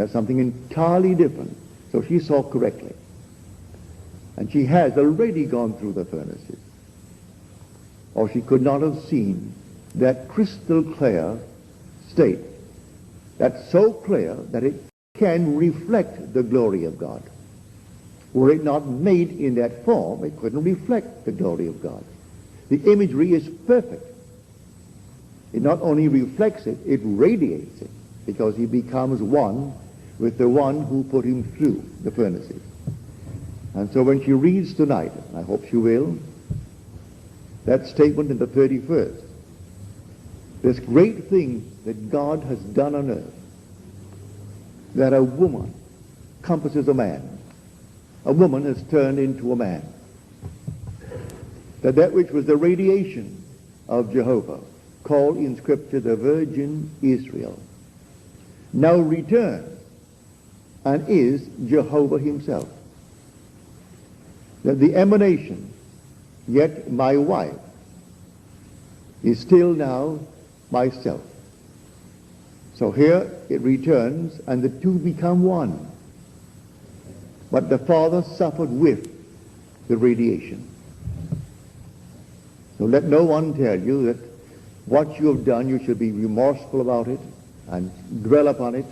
That's something entirely different. So she saw correctly. And she has already gone through the furnaces. Or she could not have seen that crystal clear state. That's so clear that it can reflect the glory of God. Were it not made in that form, it couldn't reflect the glory of God. The imagery is perfect. It not only reflects it, it radiates it, because he becomes one with the one who put him through the furnaces. And so when she reads tonight, and I hope she will, that statement in the 31st, this great thing that God has done on earth, that a woman compasses a man. A woman has turned into a man. That which was the radiation of Jehovah, called in Scripture the Virgin Israel, now returns and is Jehovah himself. That the emanation, yet my wife, is still now myself. So here it returns and the two become one. But the Father suffered with the radiation. So let no one tell you that what you have done, you should be remorseful about it and dwell upon it.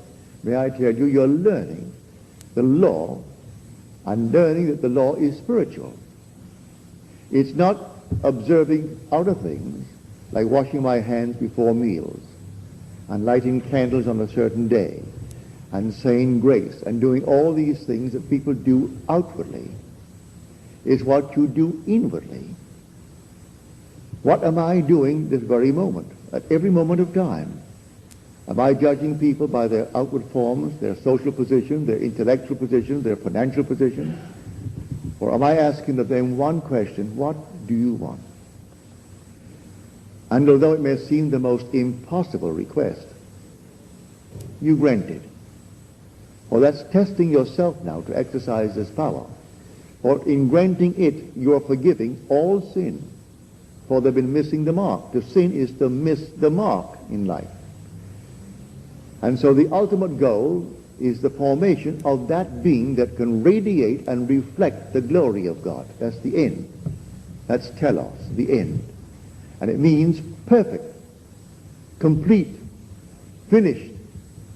May I tell you, you're learning the law and learning that the law is spiritual. It's not observing outer things like washing my hands before meals and lighting candles on a certain day and saying grace and doing all these things that people do outwardly. Is what you do inwardly. What am I doing this very moment, at every moment of time? Am I judging people by their outward forms, their social position, their intellectual position, their financial position? Or am I asking them one question, what do you want? And although it may seem the most impossible request, you grant it. Well, that's testing yourself now to exercise this power. For in granting it, you're forgiving all sin. For they've been missing the mark. To sin is to miss the mark in life. And so the ultimate goal is the formation of that being that can radiate and reflect the glory of God. That's the end. That's telos, the end. And it means perfect, complete, finished.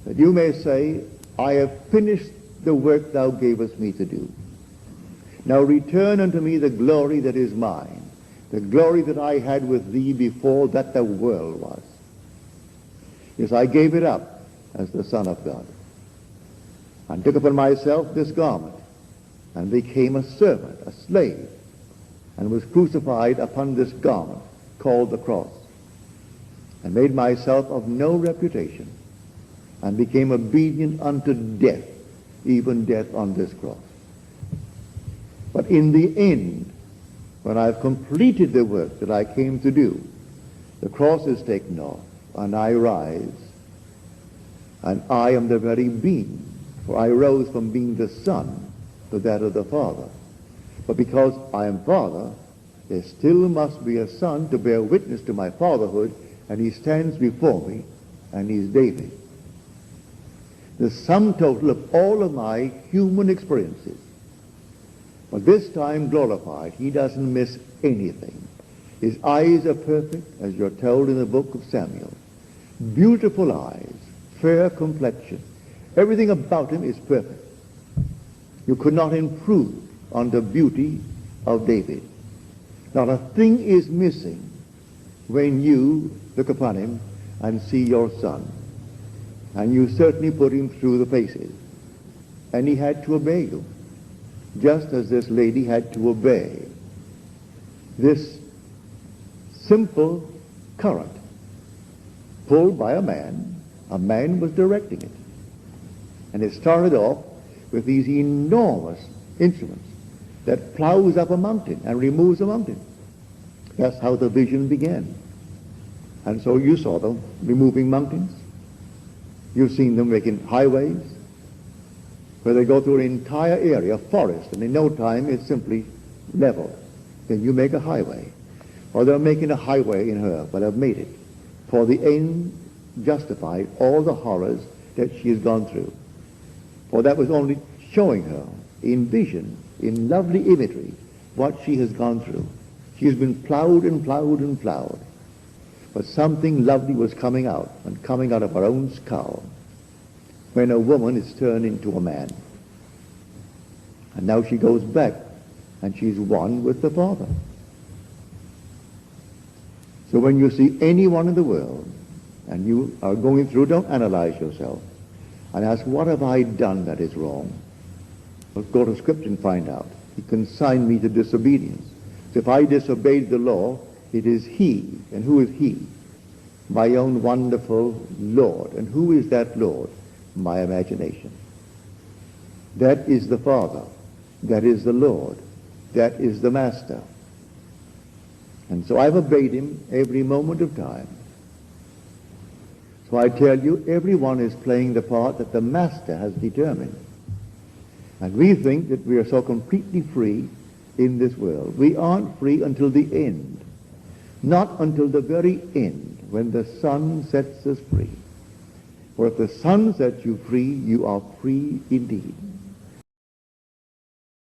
That you may say, I have finished the work thou gavest me to do. Now return unto me the glory that is mine, the glory that I had with thee before that the world was. Yes, I gave it up as the Son of God, and took upon myself this garment, and became a servant, a slave, and was crucified upon this garment called the cross, and made myself of no reputation, and became obedient unto death, even death on this cross. But in the end, when I've completed the work that I came to do, the cross is taken off, and I rise, and I am the very being, for I rose from being the Son to that of the Father. But because I am Father, there still must be a Son to bear witness to my fatherhood, and he stands before me, and he's David. The sum total of all of my human experiences. But this time glorified, he doesn't miss anything. His eyes are perfect, as you're told in the book of Samuel. Beautiful eyes, fair complexion. Everything about him is perfect. You could not improve on the beauty of David. Not a thing is missing when you look upon him and see your son. And you certainly put him through the paces. And he had to obey you, just as this lady had to obey this simple current pulled by a man. A man was directing it. And it started off with these enormous instruments that plows up a mountain and removes a mountain. That's how the vision began. And so you saw them removing mountains. You've seen them making highways where they go through an entire area, forest, and in no time it's simply level. Then you make a highway. Or they're making a highway in her, but have made it. For the end justified all the horrors that she has gone through. For that was only showing her in vision, in lovely imagery, what she has gone through. She has been plowed and plowed and plowed. But something lovely was coming out, and coming out of her own skull, when a woman is turned into a man. And now she goes back, and she's one with the Father. So when you see anyone in the world, and you are going through, don't analyze yourself, and ask, what have I done that is wrong? Well, go to Scripture and find out. He consigned me to disobedience. So if I disobeyed the law, it is he. And who is he? My own wonderful Lord. And who is that Lord? My imagination. That is the Father. That is the Lord. That is the Master. And so I've obeyed him every moment of time. So I tell you, everyone is playing the part that the Master has determined. And we think that we are so completely free in this world. We aren't free until the end. Not until the very end, when the Son sets us free. For if the Son sets you free, you are free indeed.